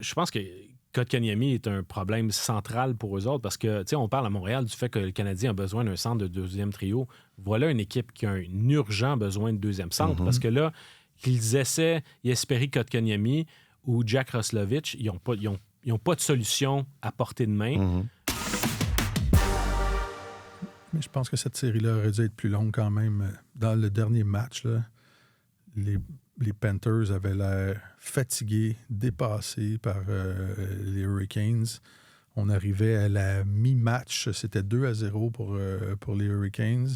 Je pense que Kotkaniemi est un problème central pour eux autres parce que, tu sais, on parle à Montréal du fait que le Canadien a besoin d'un centre de deuxième trio. Voilà une équipe qui a un urgent besoin de deuxième centre parce que là, qu'ils essaient Jesperi Kotkaniemi ou Jack Roslovic, ils n'ont pas de solution à portée de main. Mais je pense que cette série-là aurait dû être plus longue quand même. Dans le dernier match, là, les Panthers avaient l'air fatigués, dépassés par les Hurricanes. On arrivait à la mi-match, c'était 2-0 pour les Hurricanes.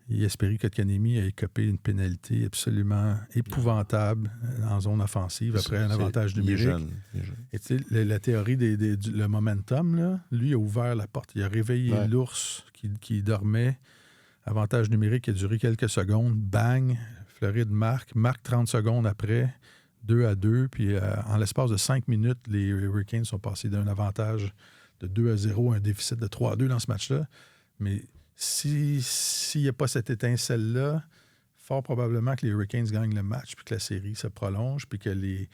Jesperi Kotkaniemi a écopé une pénalité absolument épouvantable en zone offensive après un avantage numérique. Il est jeune. Et tu sais, la théorie le momentum, là, lui a ouvert la porte. Il a réveillé l'ours qui dormait. Avantage numérique qui a duré quelques secondes. Bang! Floride marque 30 secondes après, 2-2. Puis en l'espace de 5 minutes, les Hurricanes sont passés d'un avantage de 2-0 à un déficit de 3-2 dans ce match-là. Mais s'il n'y a pas cette étincelle-là, fort probablement que les Hurricanes gagnent le match, puis que la série se prolonge, puis que les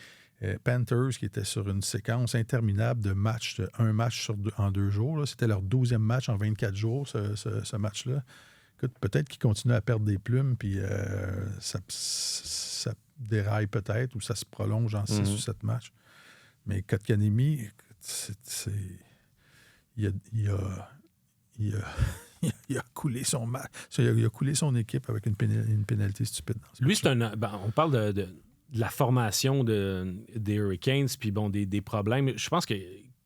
Panthers, qui étaient sur une séquence interminable de matchs, un match en 2 jours, là, c'était leur 12e match en 24 jours, ce match-là. Écoute, peut-être qu'ils continuent à perdre des plumes, puis ça déraille peut-être, ou ça se prolonge en 6 ou 7 matchs. Mais Kotkaniemi, il a coulé son match. Il a coulé son équipe avec une pénalité stupide. Lui, on parle de la formation des Hurricanes, puis bon, des problèmes. Je pense que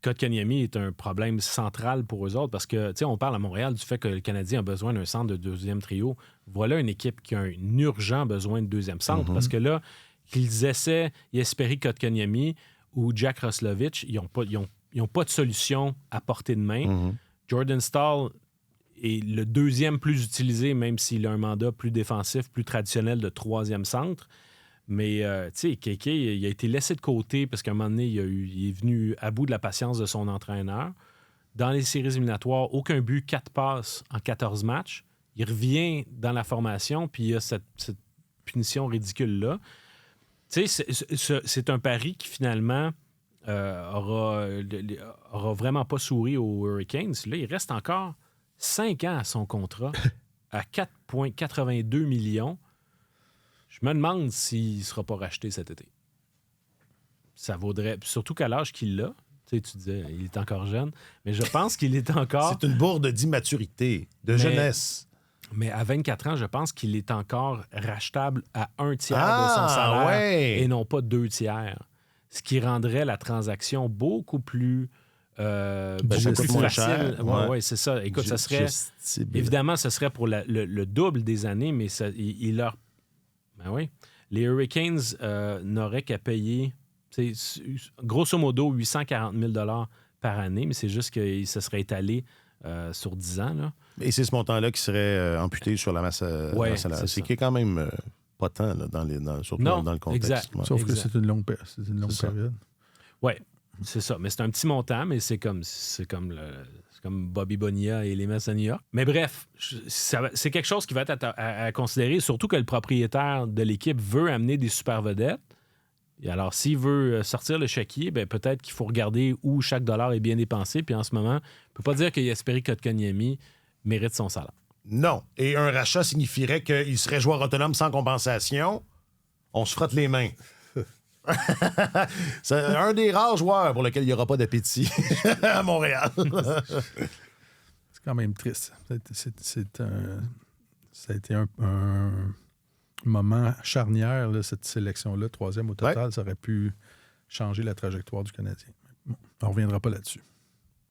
Kotkaniemi est un problème central pour eux autres parce que, tu sais, on parle à Montréal du fait que le Canadien a besoin d'un centre de deuxième trio. Voilà une équipe qui a un urgent besoin de deuxième centre parce que là, qu'ils essaient Jesperi Kotkaniemi ou Jack Roslovic, ils n'ont pas de solution à portée de main. Jordan Staal est le deuxième plus utilisé, même s'il a un mandat plus défensif, plus traditionnel de troisième centre. Mais, tu sais, Kéké, il a été laissé de côté parce qu'à un moment donné, il est venu à bout de la patience de son entraîneur. Dans les séries éliminatoires, aucun but, 4 passes en 14 matchs. Il revient dans la formation, puis il y a cette punition ridicule-là. Tu sais, c'est un pari qui, finalement, aura vraiment pas souri aux Hurricanes. Là, il reste encore 5 ans à son contrat, à 4,82 millions. Je me demande s'il ne sera pas racheté cet été. Ça vaudrait... Surtout qu'à l'âge qu'il a, tu disais, il est encore jeune, mais je pense qu'il est encore... C'est une bourde d'immaturité, de jeunesse. Mais à 24 ans, je pense qu'il est encore rachetable à 1 tiers de son salaire et non pas 2 tiers. Ce qui rendrait la transaction beaucoup plus... beaucoup plus facile. Oui, c'est ça. Écoute, ça serait... Évidemment, ce serait pour le double des années, mais il leur... Ben oui. Les Hurricanes n'auraient qu'à payer, grosso modo, 840 000 $ par année, mais c'est juste que ça serait étalé sur 10 ans. Là. Et c'est ce montant-là qui serait amputé sur la masse salariale. C'est qui est quand même pas tant là, surtout dans le contexte. Exact. Sauf que c'est une longue période. Oui, c'est ça. Mais c'est un petit montant, mais c'est comme Bobby Bonilla et les Mets à New York. Mais bref, c'est quelque chose qui va être à considérer, surtout que le propriétaire de l'équipe veut amener des super vedettes. Et alors, s'il veut sortir le chéquier, ben, peut-être qu'il faut regarder où chaque dollar est bien dépensé. Puis en ce moment, on ne peut pas dire que Jesperi Kotkaniemi mérite son salaire. Non. Et un rachat signifierait qu'il serait joueur autonome sans compensation. On se frotte les mains. C'est un des rares joueurs pour lequel il n'y aura pas d'appétit à Montréal. C'est quand même triste. Ça a été un moment charnière, là, cette sélection-là, 3e au total. Ça aurait pu changer la trajectoire du Canadien. Bon, on ne reviendra pas là-dessus.